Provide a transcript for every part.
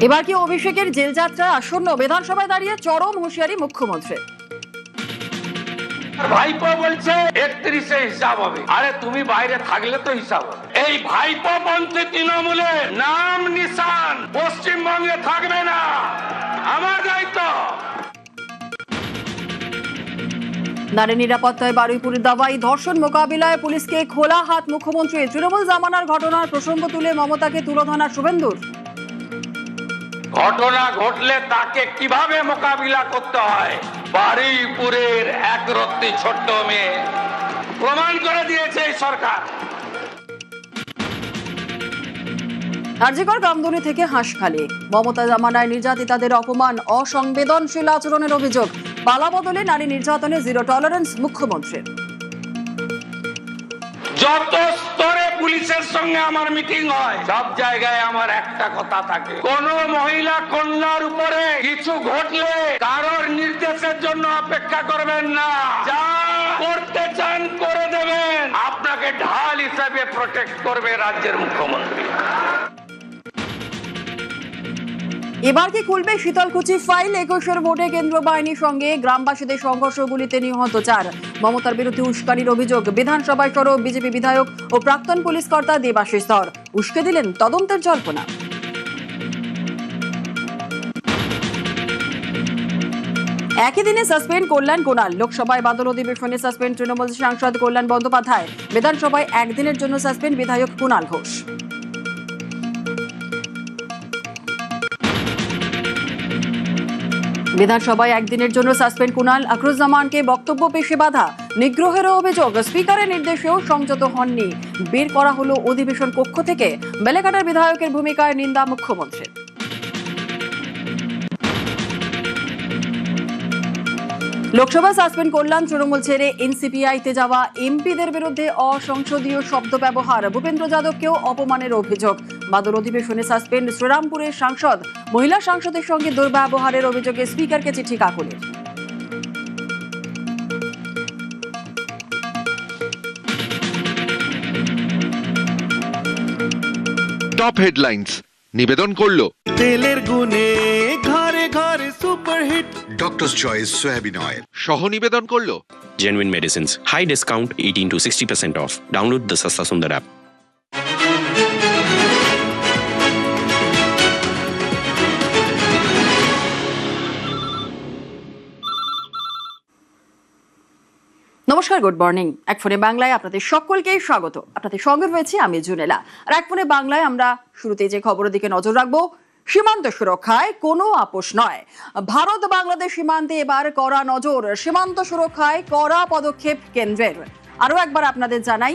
এবার কি অভিষেকের জেল যাত্রা আসন্ন? বিধানসভায় দাঁড়িয়ে চরম হুঁশিয়ারি মুখ্যমন্ত্রী। ভাইপো বলছে 31-এ হিসাব হবে। আরে তুমি বাইরে থাকলে তো হিসাব হবে। এই ভাইপো পন্থী তৃণমূলে নাম নিশান পশ্চিমবঙ্গে থাকবে না, আমার দায়িত্ব। নারী নিরাপত্তায় বারুইপুরের দাবাই ধর্ষণ মোকাবিলায় পুলিশকে খোলা হাত মুখ্যমন্ত্রী। তৃণমূল জামানার ঘটনার প্রসঙ্গ তুলে মমতাকে তুলোধনা শুভেন্দুর। ঘটনা ঘটলে তাকে কিভাবে মোকাবিলা করতে হয় বারুইপুরের একরত্তি ছোট্ট মেয়ে প্রমাণ করে দিয়েছে এই সরকার। আরজিকর কামদুনি থেকে হাঁসখালি। মমতা জামানায় নির্যাতিতাদের অপমান, অসংবেদনশীল আচরণের অভিযোগ। পালা বদলে নারী নির্যাতনে জিরো টলারেন্স মুখ্যমন্ত্রীর। যত স্তরে পুলিশের সঙ্গে আমার মিটিং হয় সব জায়গায় আমার একটা কথা থাকে, কোন মহিলা কন্যার উপরে কিছু ঘটলে কারোর নির্দেশের জন্য অপেক্ষা করবেন না, যা করতে চান করে দেবেন। আপনাকে ঢাল হিসাবে প্রোটেক্ট করবে রাজ্যের মুখ্যমন্ত্রী। এবার কি খুলবে শীতলকুচি ফাইল? 21-এর ভোটে কেন্দ্রীয় বাহিনীর সঙ্গে গ্রামবাসীদের সংঘর্ষগুলিতে নিহত 4। মমতার বিরুদ্ধে উস্কানির অভিযোগ। বিধানসভায় সরব বিজেপি বিধায়ক ও প্রাক্তন পুলিশ কর্তা দেবাশিস ধর। উস্কে দিলেন তদন্তের জল্পনা। একই দিনে সাসপেন্ড কল্যাণ কুণাল। লোকসভায় বাদল অধিবেশনে সাসপেন্ড তৃণমূল সাংসদ কল্যাণ বন্দ্যোপাধ্যায়। বিধানসভায় একদিনের জন্য সাসপেন্ড বিধায়ক কুণাল ঘোষ। বিধানসভায় একদিনের জন্য সাসপেন্ড কুণাল। আকরুজ্জামানকে বক্তব্য পেশে বাধা, নিগ্রহেরও অভিযোগ। স্পিকারের নির্দেশেও সংযত হননি। বের করা হলো অধিবেশন কক্ষ থেকে। বেলেঘাটার বিধায়কের ভূমিকায় নিন্দা মুখ্যমন্ত্রীর। লোকসভা সাসপেন্ড কল্যাণ। তৃণমূল ছেড়ে এনসিপিআইতে যাওয়া এমপিদের বিরুদ্ধে অসংসদীয় শব্দ ব্যবহার। ভূপেন্দ্র যাদবকেও অপমানের অভিযোগ। বাদল অধিবেশনে সাসপেন্ড শ্রীরামপুরের সাংসদ। মহিলা সাংসদের সঙ্গে দুর্ব্যবহারের অভিযোগে স্পিকারকে চিঠি কাকলির। টপ হেডলাইন্স নিবেদন করলো তেলের গুণে ঘরে ঘরে superhit doctors choice soybean oil. সহ নিবেদন করলো Genuine Medicines. High discount 18 to 60% off. Download the Sasta Sundar app. নমস্কার, গুড মর্নিং। এক ফোনে বাংলায় আপনাদের সকলকে স্বাগত। আপনাদের সঙ্গে রয়েছে আমি জুনেলা। আর এক ফোনে বাংলায় আমরা শুরুতেই যে খবরের দিকে নজর রাখবো, সীমান্ত সুরক্ষায় কোনো আপোষ নয়। ভারত বাংলাদেশ সীমান্তে এবার কড়া নজর। সীমান্ত সুরক্ষায় কড়া পদক্ষেপ কেন্দ্রের। আরো একবার আপনাদের জানাই,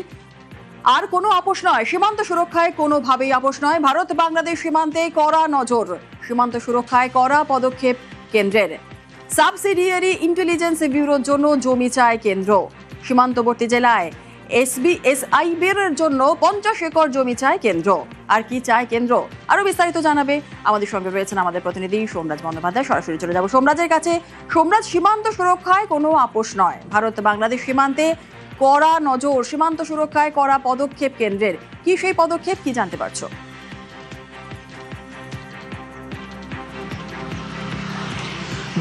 আর কোনো আপোষ নয়। সীমান্ত সুরক্ষায় কোনোভাবেই আপোষ নয়। ভারত বাংলাদেশ সীমান্তে কড়া নজর। সীমান্ত সুরক্ষায় কড়া পদক্ষেপ কেন্দ্রের। সাবসিডিয়ারি ইন্টেলিজেন্স ব্যুরোর জন্য জমি চায় কেন্দ্র। সীমান্তবর্তী জেলায় এসআইবির জন্য 50 একর জমি চায় কেন্দ্র। আর কি চায় কেন্দ্র, আরো বিস্তারিত জানাবে আমাদের সঙ্গে রয়েছেন আমাদের প্রতিনিধি সোমরাজ বন্দ্যোপাধ্যায়। সরাসরি চলে যাব সোমরাজের কাছে। সোমরাজ, সীমান্ত সুরক্ষায় কোনো আপোষ নয়। ভারত বাংলাদেশ সীমান্তে কড়া নজর। সীমান্ত সুরক্ষায় কড়া পদক্ষেপ কেন্দ্রের। কি সেই পদক্ষেপ, কি জানতে পারছো?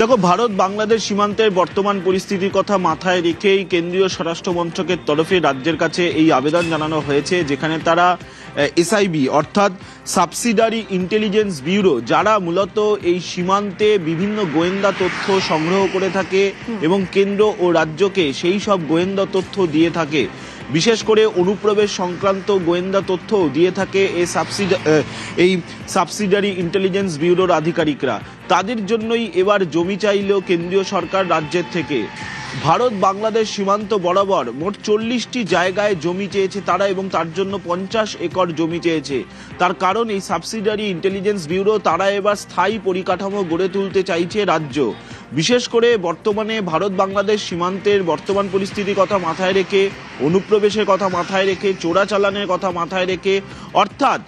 দেখো, ভারত বাংলাদেশ সীমান্তের বর্তমান পরিস্থিতির কথা মাথায় রেখেই কেন্দ্রীয় স্বরাষ্ট্র মন্ত্রকের তরফে রাজ্যের কাছে এই আবেদন জানানো হয়েছে, যেখানে তারা এসআইবি অর্থাৎ সাবসিডারি ইন্টেলিজেন্স ব্যুরো, যারা মূলত এই সীমান্তে বিভিন্ন গোয়েন্দা তথ্য সংগ্রহ করে থাকে এবং কেন্দ্র ও রাজ্যকে সেই সব গোয়েন্দা তথ্য দিয়ে থাকে, বিশেষ করে অনুপ্রবেশ সংক্রান্ত গোয়েন্দা তথ্য দিয়ে থাকে এই সাবসিডারি ইন্টেলিজেন্স ব্যুরোর আধিকারিকরা। তাদের জন্যই এবার জমি চাইল কেন্দ্রীয় সরকার রাজ্যের থেকে। ভারত বাংলাদেশ সীমান্ত বরাবর মোট 40টি জায়গায় জমি চেয়েছে তারা, এবং তার জন্য 50 একর জমি চেয়েছে। তার কারণ এই সাবসিডারি ইন্টেলিজেন্স ব্যুরো তারা এবার স্থায়ী পরিকাঠামো গড়ে তুলতে চাইছে রাজ্য। বিশেষ করে বর্তমানে ভারত বাংলাদেশ সীমান্তের বর্তমান পরিস্থিতির কথা মাথায় রেখে, অনুপ্রবেশের কথা মাথায় রেখে, চোরাচালানের কথা মাথায় রেখে, অর্থাৎ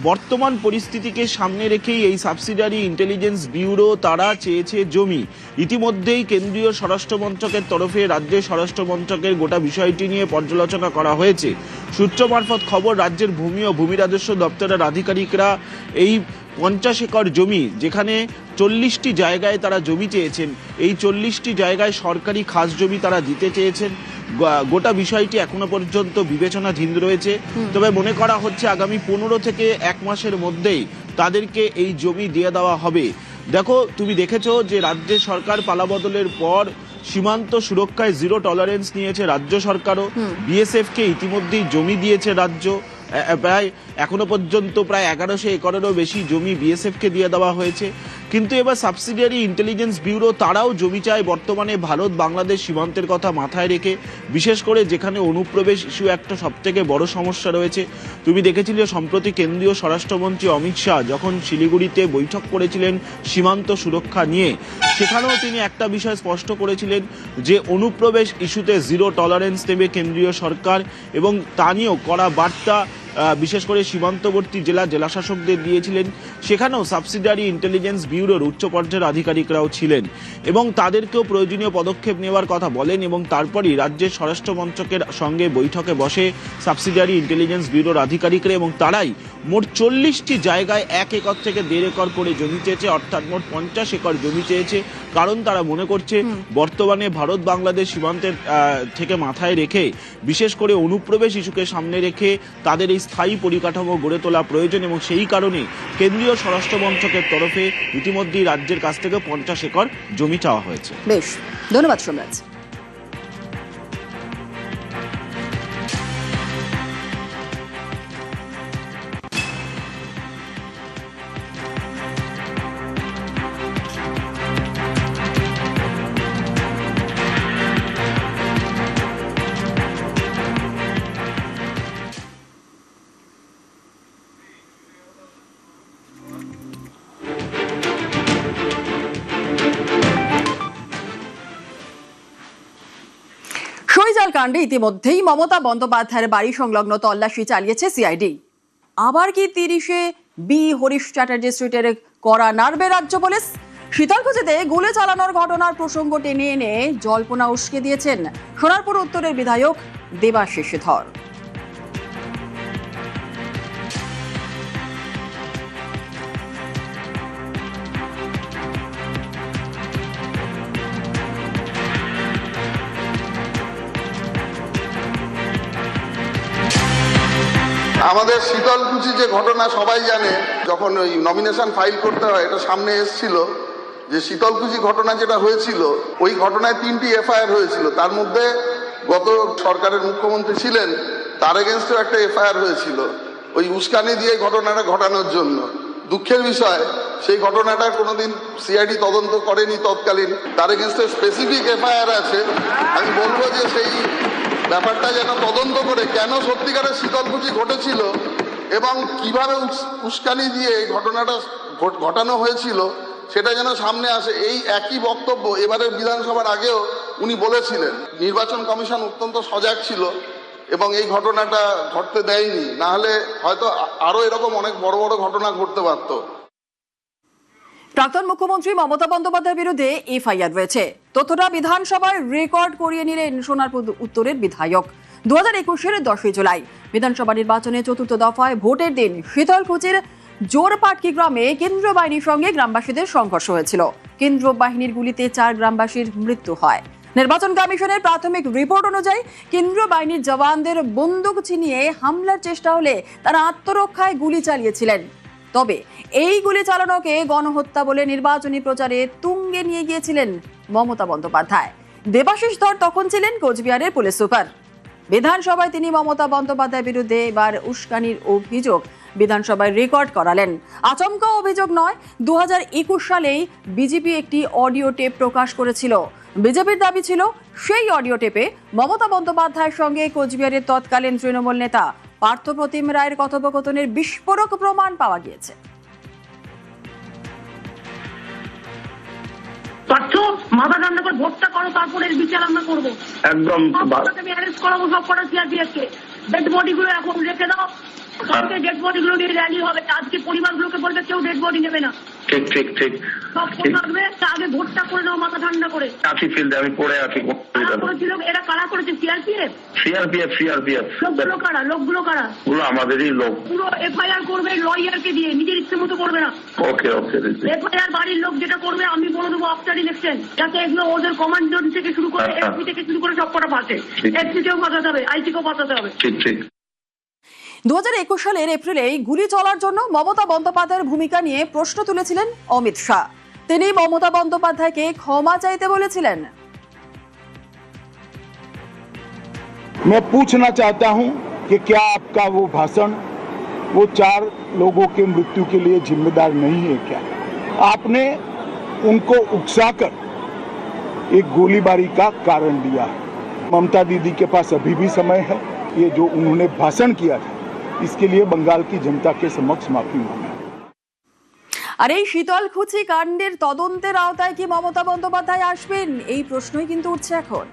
বর্তমান পরিস্থিতিকে সামনে রেখেই এই সাবসিডারি ইন্টেলিজেন্স ব্যুরো তারা চেয়েছে জমি। ইতিমধ্যেই কেন্দ্রীয় স্বরাষ্ট্র মন্ত্রকের তরফে রাজ্যের স্বরাষ্ট্র মন্ত্রকের গোটা বিষয়টি নিয়ে পর্যালোচনা করা হয়েছে। সূত্র মারফত খবর, রাজ্যের ভূমি ও ভূমি রাজস্ব দপ্তরের আধিকারিকরা এই 50 একর জমি, যেখানে 40টি জায়গায় তারা জমি চেয়েছেন, এই 40টি জায়গায় সরকারি খাস জমি তারা দিতে চেয়েছেন। গোটা বিষয়টি এখনো পর্যন্ত বিবেচনাধীন রয়েছে, তবে মনে করা হচ্ছে আগামী 15 থেকে 1 মাসের মধ্যেই তাদেরকে এই জমি দিয়ে দেওয়া হবে। দেখো, তুমি দেখেছো যে রাজ্যের সরকার পালাবদলের পর সীমান্ত সুরক্ষায় জিরো টলারেন্স নিয়েছে রাজ্য সরকারও। বিএসএফ কে ইতিমধ্যেই জমি দিয়েছে রাজ্য, প্রায় এখনো পর্যন্ত প্রায় 1100 একরেরও বেশি জমি বিএসএফ কে দিয়ে দেওয়া হয়েছে। কিন্তু এবার সাবসিডিয়ারি ইন্টেলিজেন্স ব্যুরো তারাও জমি চায় বর্তমানে ভারত বাংলাদেশ সীমান্তের কথা মাথায় রেখে, বিশেষ করে যেখানে অনুপ্রবেশ ইস্যু একটা সবথেকে বড় সমস্যা রয়েছে। তুমি দেখেছিলে সম্প্রতি কেন্দ্রীয় স্বরাষ্ট্রমন্ত্রী অমিত শাহ যখন শিলিগুড়িতে বৈঠক করেছিলেন সীমান্ত সুরক্ষা নিয়ে, সেখানেও তিনি একটা বিষয় স্পষ্ট করেছিলেন যে অনুপ্রবেশ ইস্যুতে জিরো টলারেন্স নেবে কেন্দ্রীয় সরকার, এবং তা নিয়েও কড়া বার্তা বিশেষ করে সীমান্তবর্তী জেলা শাসকদের দিয়েছিলেন। সেখানেও সাবসিডিয়ারি ইন্টেলিজেন্স ব্যুরোর উচ্চ পর্যায়ের আধিকারিকরাও ছিলেন এবং তাদেরকেও প্রয়োজনীয় পদক্ষেপ নেওয়ার কথা বলেন, এবং তারপরই রাজ্যের স্বরাষ্ট্র মন্ত্রকের সঙ্গে বৈঠকে বসে সাবসিডিয়ারি ইন্টেলিজেন্স ব্যুরোর আধিকারিকরা, এবং তারাই মোট 40টি জায়গায় 1 একর থেকে 1.5 একর করে জমি চেয়েছে, অর্থাৎ মোট 50 একর জমি চেয়েছে। কারণ তারা মনে করছে বর্তমানে ভারত বাংলাদেশ সীমান্তের থেকে মাথায় রেখে, বিশেষ করে অনুপ্রবেশ ইস্যুকে সামনে রেখে তাদের এই স্থায়ী পরিকাঠামো গড়ে তোলা প্রয়োজন, এবং সেই কারণে কেন্দ্রীয় স্বরাষ্ট্র মন্ত্রকের তরফে ইতিমধ্যেই রাজ্যের কাছ থেকে 50 একর জমি চাওয়া হয়েছে। বেশ, ধন্যবাদ সোমরাজ। সইজাল কাণ্ডে ইতিমধ্যেই মমতা বন্দ্যোপাধ্যায়ের বাড়ি সংলগ্ন তল্লাশি চালিয়েছে সিআইডি। আবার কি 30-এ বি হরিশ চ্যাটার্জি স্ট্রিটের কড়া নাড়বে রাজ্য পুলিশ? শীতলকুচিতে গুলি চালানোর ঘটনার প্রসঙ্গ টেনে এনে জল্পনা উস্কে দিয়েছেন সোনারপুর উত্তরের বিধায়ক দেবাশিস ধর। আমাদের শীতলকুচি যে ঘটনা সবাই জানে, যখন ওই নমিনেশন ফাইল করতে হয়, এটা সামনে এসেছিল যে শীতলকুচি ঘটনা যেটা হয়েছিল, ওই ঘটনায় 3টি এফআইআর হয়েছিল। তার মধ্যে গত সরকারের মুখ্যমন্ত্রী ছিলেন, তার এগেনস্টেও একটা এফআইআর হয়েছিল ওই উস্কানি দিয়ে ঘটনাটা ঘটানোর জন্য। দুঃখের বিষয়, সেই ঘটনাটা কোনোদিন সিআইডি তদন্ত করেনি তৎকালীন। তার এগেনস্টে স্পেসিফিক এফআইআর আছে। আমি বলবো যে সেই ব্যাপারটা যেন তদন্ত করে কেন সত্যিকারের শীতলকুচি ঘটেছিল এবং কিভাবে উস্কানি দিয়ে এই ঘটনাটা ঘটানো হয়েছিল সেটা যেন সামনে আসে। এই একই বক্তব্য এবারের বিধানসভার আগেও উনি বলেছিলেন। নির্বাচন কমিশন অত্যন্ত সজাগ ছিল এবং এই ঘটনাটা ঘটতে দেয়নি, না হলে হয়তো আরো এরকম অনেক বড় বড় ঘটনা ঘটতে পারত। প্রাক্তন মুখ্যমন্ত্রী মমতা বন্দ্যোপাধ্যায়ের বিরুদ্ধে এফআইআর রয়েছে। তথ্যটা বিধানসভায় রেকর্ড করিয়ে নিলেন সোনারপুর উত্তরের বিধায়ক। 2021-এর 10 জুলাই বিধানসভা নির্বাচনে 4র্থ দফায় ভোটের দিন শীতলকুচির জোরপাটকি গ্রামে কেন্দ্রীয় বাহিনীর সঙ্গে গ্রামবাসীদের সংঘর্ষ হয়েছিল। কেন্দ্রীয় বাহিনীর গুলিতে 4 গ্রামবাসীর মৃত্যু হয়। নির্বাচন কমিশনের প্রাথমিক রিপোর্ট অনুযায়ী কেন্দ্রীয় বাহিনীর জওয়ানদের বন্দুক ছিনিয়ে হামলার চেষ্টা হলে তারা আত্মরক্ষায় গুলি চালিয়েছিলেন। তবে এই গুলি চালানোকে গণহত্যা বলে নির্বাচনী প্রচারে তুঙ্গে নিয়ে গিয়েছিলেন মমতা বন্দ্যোপাধ্যায়। দেবাশিস ধর তখন ছিলেন কোচবিহারের পুলিশ সুপার। বিধানসভায় তিনি মমতা বন্দ্যোপাধ্যায়ের বিরুদ্ধে এবার উস্কানির অভিযোগ বিধানসভায় রেকর্ড করালেন। আচমকা অভিযোগ নয়, 2021 সালেই বিজেপি একটি অডিও টেপ প্রকাশ করেছিল। বিজেপির দাবি ছিল সেই অডিও টেপে মমতা বন্দ্যোপাধ্যায়ের সঙ্গে কোচবিহারের তৎকালীন তৃণমূল নেতা পার্থপ্রতিম রায়ের কথোপকথনের বিস্ফোরক প্রমাণ পাওয়া গিয়েছে। মাথা ঠান্ডা করে ভোটটা করো, তারপরে বিচার আমরা করবো। একদম আমি অ্যারেস্ট করাবো সব কটা সিআরপিএফকে। ডেড বডি গুলো এখন রেখে দাও, কালকে ডেড বডি গুলো নিয়ে র্যালি হবে। আজকে পরিবারগুলোকে বলবে কেউ ডেড বডি নেবে না। ঠিক ঠিক ঠিক সব থাকবে, আগে ভোটটা করে নাও মাথা ঠান্ডা করে। আছি ফিল্ডে, আমি পড়ে আছি। কারা করেছিল? এরা কারা করেছে? সিআরপিএফ। সিআরপিএফ লোকগুলো কারা? গুলো আমাদেরই লোক। পুরো এফআইআর করবে লয়ারকে দিয়ে, নিজের ইচ্ছে মতো করবে না। ওকে এফআইআর বাড়ির লোক যেটা করবে আমি বলে দেবো আফটার ইলেকশন, যাতে এগুলো ওদের কমান্ডার থেকে শুরু করে এসপি থেকে শুরু করে সব কটা ফাঁসে। এসপিকেও ফাঁসাতে হবে, আইসিকেও ফাঁসাতে হবে। ঠিক ঠিক 2021 সালের এপ্রিলে গুলি চলার জন্য মমতা বন্দ্যোপাধ্যায়ের ভূমিকা নিয়ে প্রশ্ন তুলেছিলেন অমিত শাহ। তিনি মমতা বন্দ্যোপাধ্যায়কে ক্ষমা চাইতে বলেছিলেন। मैं पूछना चाहता हूं कि क्या आपका वो भाषण वो 4 लोगों के मृत्यु के लिए जिम्मेदार नहीं है क्या? आपने उनको उकसाकर एक गोलीबारी का कारण दिया है। ममता दीदी के पास अभी भी समय है, ये जो उन्होंने भाषण किया था इसके लिए बंगाल की जनता के समक्ष माफी मांगे। আর এই শীতলকুচি কাণ্ডের তদন্তের আওতায় কি মমতা বন্দ্যোপাধ্যায় আসবেন, এই প্রশ্নই কিন্তু উঠছে এখন।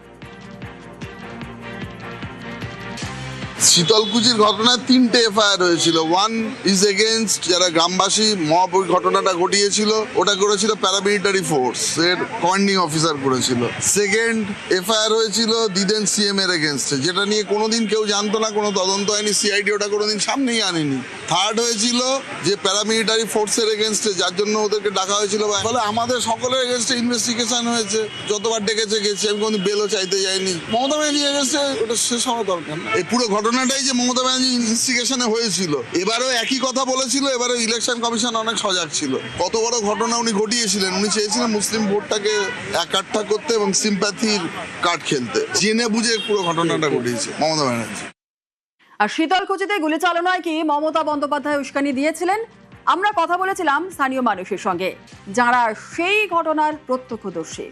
শীতলকুচির ঘটনায় 3টে এফআইআর হয়েছিল। 1 ইজ এগেইনস্ট যারা গ্রামবাসী মব ওই ঘটনাটা ঘটিয়েছিল, ওটা করেছিল প্যারামিলিটারি ফোর্স এর কমান্ডিং অফিসার করেছিল। সেকেন্ড এফআইআর হয়েছিল দিদেন সিএম এর এগেইনস্টে, যেটা নিয়ে কোনোদিন কেউ জানতো না, কোনো তদন্ত হয়নি, সিআইডি ওটা কোনোদিন সামনেই আনেনি। থার্ড হয়েছিল যে প্যারামিলিটারি ফোর্সের এগেইনস্টে, যার জন্য ওদেরকে ডাকা হয়েছিল। ফলে আমাদের সকলের এগেইনস্টে ইনভেস্টিগেশন হয়েছে, যতবার ডেকেছে গেছি, আমি কোনো বেলও চাইতে যাইনি। মমতা ব্যানার্জি এগেইনস্টে ওটা শেষ হওয়া দরকার না। এই পুরো ঘটনাটাই যে মমতা ব্যানার্জি ইনস্টিগেশনে হয়েছিল, এবারেও একই কথা বলেছিল। এবারে ইলেকশন কমিশন অনেক সজাগ ছিল। কত বড় ঘটনা উনি ঘটিয়েছিলেন, উনি চেয়েছিলেন মুসলিম ভোটটাকে একাট্টা করতে এবং সিম্প্যাথির কার্ড খেলতে। জেনে বুঝে পুরো ঘটনাটা ঘটিয়েছে মমতা ব্যানার্জি। আর শীতলকুচিতে গুলি চালনায় কি মমতা বন্দ্যোপাধ্যায় উস্কানি দিয়েছিলেন? আমরা কথা বলেছিলাম স্থানীয় মানুষের সঙ্গে, যারা সেই ঘটনার প্রত্যক্ষদর্শী।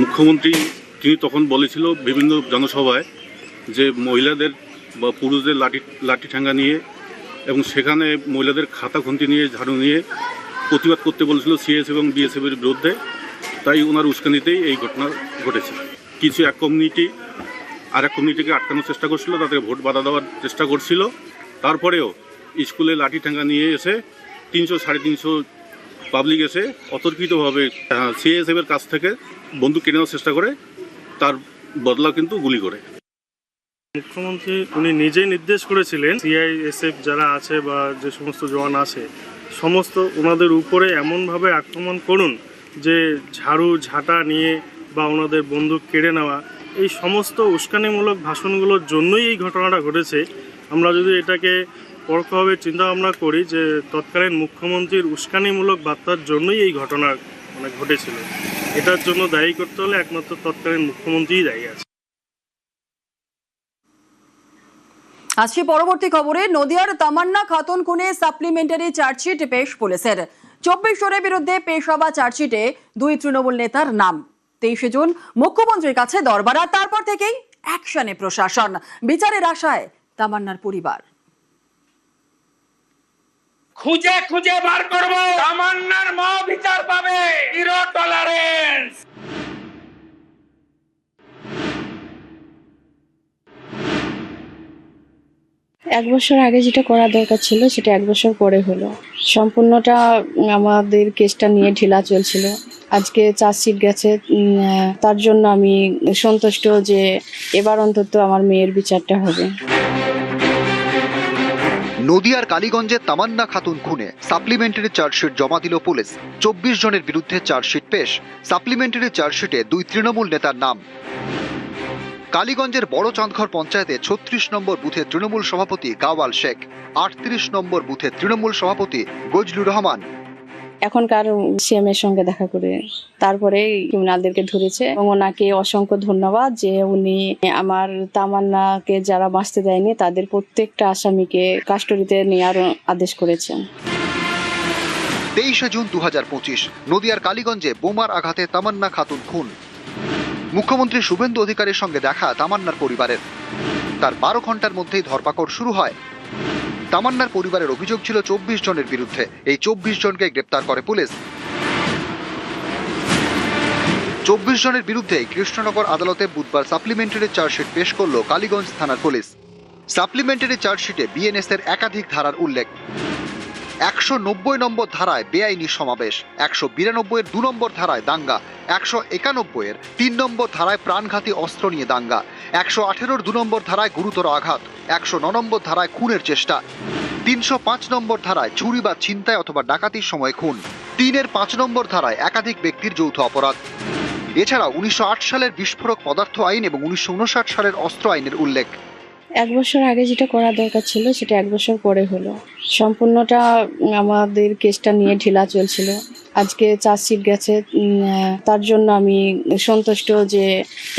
মুখ্যমন্ত্রী তিনি তখন বলেছিল বিভিন্ন জনসভায় যে মহিলাদের বা পুরুষদের লাঠি ঠ্যাঙ্গা নিয়ে এবং সেখানে মহিলাদের খাতা খুন্তি নিয়ে ঝাড়ু নিয়ে প্রতিবাদ করতে বলেছিল সিএস এবং বিএসএফ এর বিরুদ্ধে। তাই ওনার উস্কানিতেই এই ঘটনা ঘটেছে। কিছু এক কমিউনিটি আর এক কমিউনিটিকে আটকানোর চেষ্টা করছিল, তাদেরকে ভোট বাধা দেওয়ার চেষ্টা করছিল। তারপরেও স্কুলে লাঠি ঠ্যাঙ্গা নিয়ে এসে 300-350 পাবলিক এসে অতর্কিতভাবে সিএসএফ এর কাছ থেকে বন্দুক কেনার চেষ্টা করে, তার বদলা কিন্তু গুলি করে। মুখ্যমন্ত্রী উনি নিজেই নির্দেশ করেছিলেন সিআইএসএফ যারা আছে বা যে সমস্ত জওয়ান আছে সমস্ত ওনাদের উপরে এমনভাবে আক্রমণ করুন যে ঝাড়ু ঝাঁটা নিয়ে বা ওনাদের বন্দুক কেড়ে নেওয়া, এই সমস্ত উস্কানিমূলক ভাষণগুলোর জন্যই এই ঘটনাটা ঘটেছে। আমরা যদি এটাকে পরোক্ষভাবে চিন্তা ভাবনা করি যে তৎকালীন মুখ্যমন্ত্রীর উস্কানিমূলক বার্তার জন্যই এই ঘটনা ঘটেছিল, এটার জন্য দায়ী করতে হলে একমাত্র তৎকালীন মুখ্যমন্ত্রীই দায়ী আছে। আসছি পরবর্তী খবরে। নদিয়ার তামান্না খাতুন খুনে সাপ্লিমেন্টারি চার্জশিট পেশ পুলিশের। 24 জনের বিরুদ্ধে পেশ হওয়া চার্জশিটে 2 তৃণমূল নেতার নাম। 23 জুন মুখ্যমন্ত্রীর কাছে দরবার, আর তারপর থেকেই অ্যাকশনে প্রশাসন। বিচারের আশায় তামান্নার পরিবার। খুঁজে খুঁজে বার করব, তামান্নার মা বিচার পাবে। Zero tolerance. এক বছর আগে যেটা করা দরকার ছিল সেটা 1 বছর পরে হলো। সম্পূর্ণটা আমাদের কেসটা নিয়ে ঢিলা চলছিল। আজকে চার্জশিট গেছে, তার জন্য আমি সন্তুষ্ট যে এবার অন্তত আমার মেয়ের বিচারটা হবে। নদিয়ার কালীগঞ্জে তামান্না খাতুন খুনে সাপ্লিমেন্টারি চার্জশিট জমা দিল পুলিশ। 24 জনের বিরুদ্ধে চার্জশিট পেশ। সাপ্লিমেন্টারি চার্জশিটে 2 তৃণমূল নেতার নাম। কালীগঞ্জের বড় চাঁদঘর পঞ্চায়েতে 36 নম্বর বুথের তৃণমূল সভাপতি গাওয়াল শেখ, 38 নম্বর বুথের তৃণমূল সভাপতি গজলুর রহমান। এখনকার সিএম এর সঙ্গে দেখা করে তারপরে ক্রিমিনালদেরকে ধরেছে এবং ওনাকে অসংখ্য ধন্যবাদ যে উনি আমার তামান্নাকে যারা বাঁচতে দেয়নি তাদের প্রত্যেকটা আসামিকে কাস্টডিতে নেওয়ার আদেশ করেছেন। 23 জুন 2025 নদিয়ার কালীগঞ্জে বোমার আঘাতে তামান্না খাতুন খুন। মুখ্যমন্ত্রী শুভেন্দু অধিকারীর সঙ্গে দেখা তামান্নার পরিবারের। তার 12 ঘন্টার মধ্যেই ধরপাকড় শুরু হয়। তামান্নার পরিবারের অভিযোগ ছিল 24 জনের বিরুদ্ধে। এই 24 জনকে গ্রেপ্তার করে পুলিশ। 24 জনের বিরুদ্ধে কৃষ্ণনগর আদালতে বুধবার সাপ্লিমেন্টারি চার্জশিট পেশ করল কালীগঞ্জ থানার পুলিশ। সাপ্লিমেন্টারি চার্জশিটে বিএনএস এর একাধিক ধারার উল্লেখ। 190 নম্বর ধারায় বেআইনি সমাবেশ, 192 এর 2 নম্বর ধারায় দাঙ্গা, 191 এর 3 নম্বর ধারায় প্রাণঘাতী অস্ত্র নিয়ে দাঙ্গা, 118 এর 2 নম্বর ধারায় গুরুতর আঘাত, 109 নম্বর ধারায় খুনের চেষ্টা, 305 নম্বর ধারায় চুরি বা ছিনতাই অথবা ডাকাতির সময় খুন, 3 এর 5 নম্বর ধারায় একাধিক ব্যক্তির যৌথ অপরাধ। এছাড়াও 1908 সালের বিস্ফোরক পদার্থ আইন এবং 1959 সালের অস্ত্র আইনের উল্লেখ। 1 বছর আগে যেটা করা দরকার ছিল সেটা 1 বছর পরে হলো। সম্পূর্ণটা আমাদের কেসটা নিয়ে ঢিলা চলছিল। আজকে চার্জশিট গেছে, তার জন্য আমি সন্তুষ্ট যে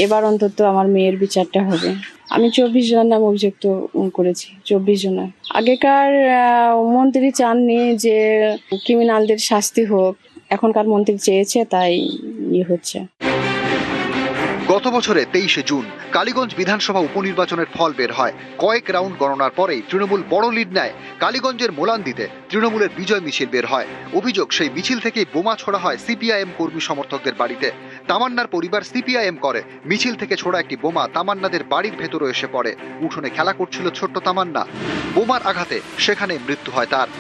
এবার অন্তত আমার মেয়ের বিচারটা হবে। আমি 24 জনের নাম অভিযুক্ত করেছি, 24 জনের। আগেকার মন্ত্রী চাননি যে ক্রিমিনালদের শাস্তি হোক, এখনকার মন্ত্রী চেয়েছে তাই হচ্ছে। গত বছরে 23 জুন কালীগঞ্জ বিধানসভা উপনির্বাচনের ফল বের হয়। কয়েক রাউন্ড গণনার পরেই তৃণমূল বড় লিড নেয়। কালীগঞ্জের মোলান্দিতে তৃণমূলের বিজয় মিছিল বের হয়। অভিযোগ, সেই মিছিল থেকেই বোমা ছোড়া হয় সিপিআইএম কর্মী সমর্থকদের বাড়িতে। তামান্নার পরিবার সিপিআইএম করে। মিছিল থেকে ছোড়া একটি বোমা তামান্নাদের বাড়ির ভেতরে এসে পড়ে। উঠোনে খেলা করছিল ছোট্ট তামান্না। বোমার আঘাতে সেখানে মৃত্যু হয় তার।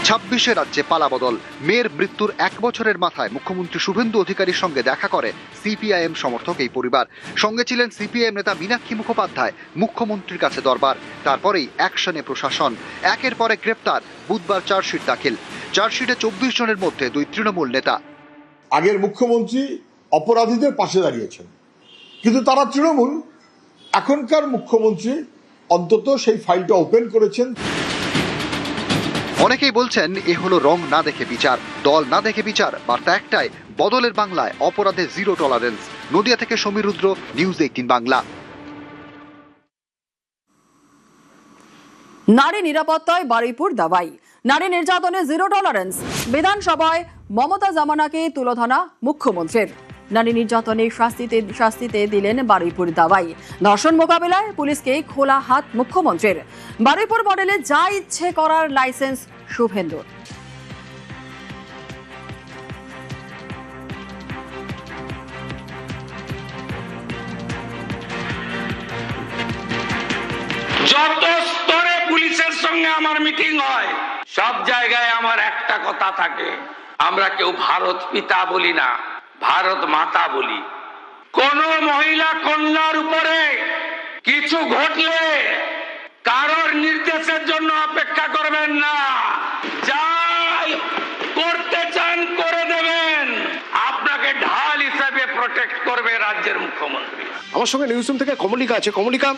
26 রাজ্যে পালাবদল। মেয়ের মৃত্যুর 1 বছরের মাথায় মুখ্যমন্ত্রী শুভেন্দু অধিকারীর সঙ্গে দেখা করে সিপিআইএম সমর্থক এই পরিবার। সঙ্গে ছিলেন সিপিআইএম নেতা মীনাক্ষী মুখোপাধ্যায়। মুখ্যমন্ত্রীর কাছে দরবার, তারপরেই অ্যাকশনে প্রশাসন। একের পর এক গ্রেপ্তার, বুধবার চার্জশিট দাখিল। চার্জশিটে 24 জনের মধ্যে 2 তৃণমূল নেতা। আগের মুখ্যমন্ত্রী অপরাধীদের পাশে দাঁড়িয়েছেন, কিন্তু তারা তৃণমূল। এখনকার মুখ্যমন্ত্রী অন্তত সেই ফাইলটা ওপেন করেছেন। অনেকেই বলছেন এ হলো রং না দেখে বিচার, দল না দেখে বিচার। বার্তা একটাই, বদলের বাংলায় অপরাধে জিরো টলারেন্স। নদিয়া থেকে সমীর রুদ্র, নিউজ 18 বাংলা। নারী নিরাপত্তায় বারুইপুর দাবাই, নারী নির্যাতনে জিরো টলারেন্স। বিধানসভায় মমতা জামানাকে তুলোধনা মুখ্যমন্ত্রীর। নারী নির্যাতনে শাস্তিতে দিলেন বারুইপুর দাবাই। ধর্ষণ মোকাবিলায় পুলিশকে খোলা হাত মুখ্যমন্ত্রীর। বারুইপুর মডেলে যা ইচ্ছে করার লাইসেন্স শুভেন্দুর। যত স্তরে পুলিশের সঙ্গে আমার মিটিং হয়, সব জায়গায় আমার একটা কথা থাকে, আমরা কেউ ভারত পিতা বলি না, ভারত মাতা বলি। কোন মহিলা কন্যার উপরে কিছু ঘটলে কারোর নির্দেশের জন্য অপেক্ষা করবেন না, যাই করতে চান করে দেবেন। আপনাকে ঢাল হিসেবে প্রোটেক্ট করবে রাজ্যের মুখ্যমন্ত্রী। আমার সঙ্গে নিউজরুম থেকে কমলিকা আছে। কমলিকা,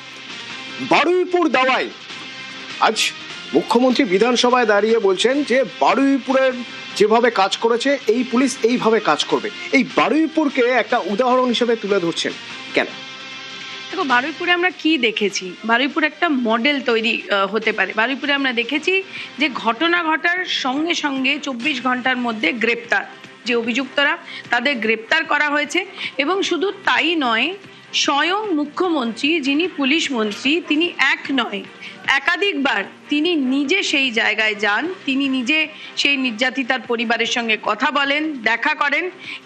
বারুইপুর দাওয়াই আজ মুখ্যমন্ত্রী বিধানসভায় দাঁড়িয়ে বলছেন যে বারুইপুরের যেভাবে কাজ করেছে এই পুলিশ এইভাবে কাজ করবে। এই বারুইপুরকে একটা উদাহরণ হিসেবে তুলে ধরছেন কেন? দেখো, বারুইপুরে আমরা কি দেখেছি, বারুইপুর একটা মডেল তৈরি হতে পারে। বারুইপুরে আমরা দেখেছি যে ঘটনা ঘটার সঙ্গে সঙ্গে 24 ঘন্টার মধ্যে গ্রেপ্তার, যে অভিযুক্তরা তাদের গ্রেপ্তার করা হয়েছে। এবং শুধু তাই নয়, স্বয়ং মুখ্যমন্ত্রী যিনি পুলিশ মন্ত্রী, তিনি এক নয় একাধিকবার তিনি নিজে সেই জায়গায় যান, তিনি নিজে সেই নির্যাতিতার পরিবারের সঙ্গে কথা বলেন, দেখা করেন।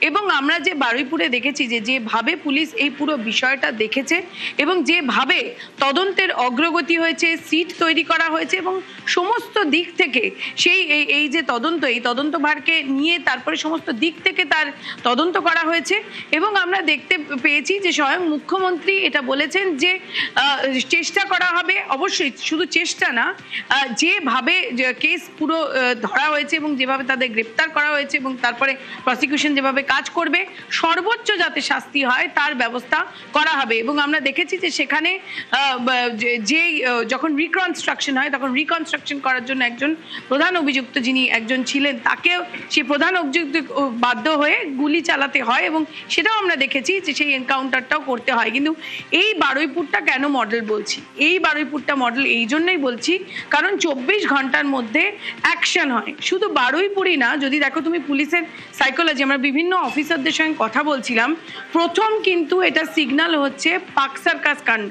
এবং আমরা যে বারুইপুরে দেখেছি যে যেভাবে পুলিশ এই পুরো বিষয়টা দেখেছে এবং যেভাবে তদন্তের অগ্রগতি হয়েছে, সিট তৈরি করা হয়েছে এবং সমস্ত দিক থেকে সেই এই যে তদন্ত, এই তদন্তভারকে নিয়ে তারপরে সমস্ত দিক থেকে তার তদন্ত করা হয়েছে। এবং আমরা দেখতে পেয়েছি যে স্বয়ং মুখ্যমন্ত্রী এটা বলেছেন যে চেষ্টা করা হবে, অবশ্যই শুধু চেষ্টা না, যেভাবে কেস পুরো ধরা হয়েছে এবং যেভাবে তাদের গ্রেপ্তার করা হয়েছে এবং তারপরে প্রসিকিউশন যেভাবে কাজ করবে, সর্বোচ্চ যাতে শাস্তি হয় তার ব্যবস্থা করা হবে। এবং আমরা দেখেছি যে সেখানে যে যখন রিকনস্ট্রাকশন হয়, তখন রিকনস্ট্রাকশন করার জন্য একজন প্রধান অভিযুক্ত যিনি একজন ছিলেন, তাকেও সেই প্রধান অভিযুক্ত বাধ্য হয়ে গুলি চালাতে হয় এবং সেটাও আমরা দেখেছি যে সেই এনকাউন্টারটাও করতে হয়। কিন্তু এই বারুইপুরটা কেন মডেল বলছি, এই বারুইপুরটা মডেল এই জন্যই বলছি, কারণ 24 ঘন্টার মধ্যে অ্যাকশন হয়। শুধু বারুইপুরই না, যদি দেখো তুমি পুলিশের সাইকোলজি, আমরা বিভিন্ন অফিসারদের সঙ্গে কথা বলছিলাম, প্রথম কিন্তু এটা সিগন্যাল হচ্ছে পাক সার্কাস কাণ্ড।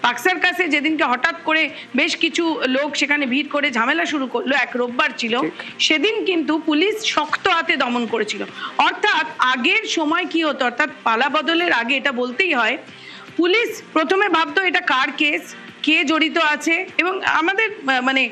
পাক সার্কাসে যেদিনকে হঠাৎ করে বেশ কিছু লোক সেখানে ভিড় করে ঝামেলা শুরু করলো, এক রোববার ছিল, সেদিন কিন্তু পুলিশ শক্ত হাতে দমন করেছিল। অর্থাৎ আগের সময় কি হতো, অর্থাৎ পালা বদলের আগে এটা বলতেই হয়, পুলিশ প্রথমে ভাবতো এটা কার কেস, কে জড়িত আছে, এবং আমাদের মানে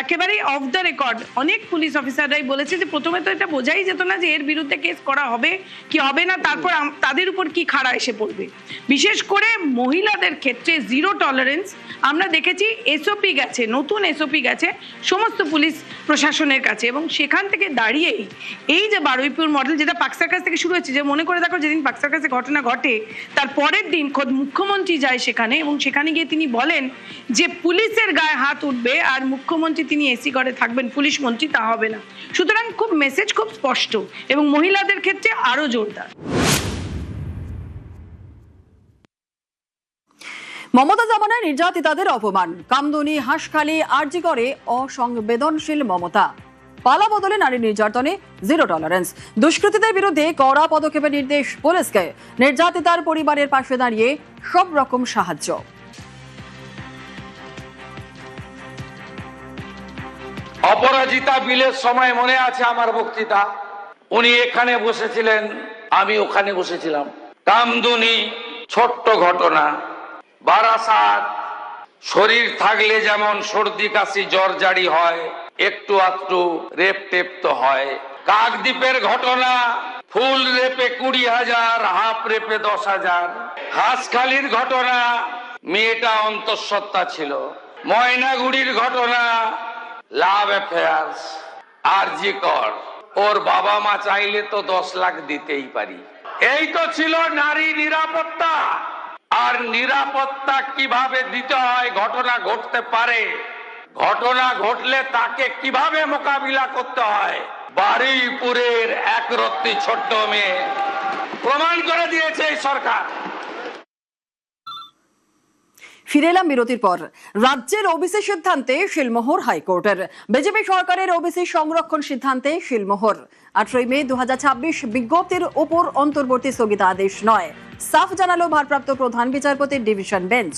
একেবারেই অফ দ্য রেকর্ড অনেক পুলিশ অফিসাররাই বলেছে যে প্রথমে তো এটা বোঝাই যেত না যে এর বিরুদ্ধে কেস করা হবে কি হবে না, তারপর তাদের উপর কি খাড়া এসে পড়বে। বিশেষ করে মহিলাদের ক্ষেত্রে জিরো টলারেন্স আমরা দেখেছি, এসওপি গেছে, নতুন এসওপি গেছে সমস্ত পুলিশ প্রশাসনের কাছে, এবং সেখান থেকে দাঁড়িয়েই এই যে বারুইপুর মডেল, যেটা পাক সার্কাস থেকে শুরু হয়েছে, যে মনে করে দেখো যেদিন পাক সার্কাসে ঘটনা ঘটে তার পরের দিন খোদ মুখ্যমন্ত্রী যায় সেখানে, এবং সেখানে গিয়ে তিনি বলেন যে পুলিশের গায়ে হাত উঠবে আর মুখ্যমন্ত্রী তিনি এসি ঘরে থাকবেন, পুলিশ মন্ত্রী তা হবে না। সুতরাং খুব মেসেজ খুব স্পষ্ট, এবং মহিলাদের ক্ষেত্রে আরো জোরদার। মমতা জামানায় নির্যাতিতাদের অপমান, কামদুনি, হাঁসখালি, আরজি করে অসংবেদনশীল মমতা। পালা বদলে নারী নির্যাতনে জিরো টলারেন্স, দুষ্কৃতীদের বিরুদ্ধে কড়া পদক্ষেপের নির্দেশ পুলিশকে, নির্যাতিতার পরিবারের পাশে দাঁড়িয়ে সব রকম সাহায্য। অপরাজিতা বিলের সময় মনে আছে আমার বক্তৃতা, উনি এখানে বসেছিলেন, আমি ওখানে বসেছিলাম। কামদুনি ছোট্ট ঘটনা, বারাসাত শরীর থাকলে যেমন সর্দি কাশি জ্বর জারি হয়, একটু আধটু রেপ টেপ তো হয়। কাকদ্বীপের ঘটনা, ফুল রেপে 20,000, হাফ রেপে 10,000। হাঁসখালির ঘটনা, মেয়েটা অন্তঃসত্ত্বা ছিল। ময়নাগুড়ির ঘটনা, লাভ অ্যাফেয়ার্স। আরজি কর, ওর বাবা মা চাইলে তো 10 লাখ দিতেই পারি। এই তো ছিল নারী নিরাপত্তা। আর নিরাপত্তা কিভাবে দিতে হয়, ঘটনা ঘটতে পারে, ঘটনা ঘটলে তাকে কিভাবে মোকাবিলা করতে হয়, বারুইপুরের একরত্তি ছোট্ট মেয়ে প্রমাণ করে দিয়েছে এই সরকার। ফিরে এলাম বিরতির পর। রাজ্যের ওবিসি সিদ্ধান্তে শিলমোহর হাইকোর্টের, বিজেপি সরকারের ওবিসি সংরক্ষণ সিদ্ধান্তে শিলমোহর। 18 মে 2026 বিজ্ঞপ্তির উপর অন্তর্বর্তী স্থগিতাদেশ নয়, সাফ জানালো ভারপ্রাপ্ত প্রধান বিচারপতির ডিভিশন বেঞ্চ।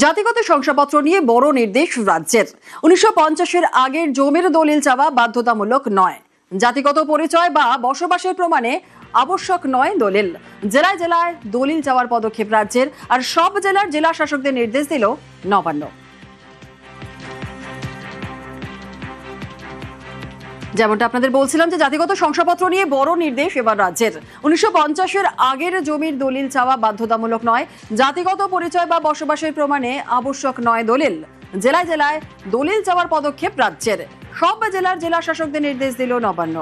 জাতিগত শংসাপত্র নিয়ে বড় নির্দেশ রাজ্যের। 1950-এর আগের জমির দলিল চাওয়া বাধ্যতামূলক নয়, জাতিগত পরিচয় বা বসবাসের প্রমাণে আবশ্যক নয় দলিল। জেলায় জেলায় দলিল চাওয়ার পদক্ষেপ রাজ্যের, আর সব জেলার জেলা শাসকদের নির্দেশ দিল নবান্ন। যেমনটা আপনাদের বলছিলাম যে জাতিগত শংসাপত্র নিয়ে বড় নির্দেশ এবার রাজ্যের। 1950-এর আগের জমির দলিল চাওয়া বাধ্যতামূলক নয়, জাতিগত পরিচয় বা বসবাসের প্রমাণে আবশ্যক নয় দলিল। জেলায় জেলায় দলিল চাওয়ার পদক্ষেপ রাজ্যের, সব জেলার জেলা শাসকদের নির্দেশ দিল নবান্ন।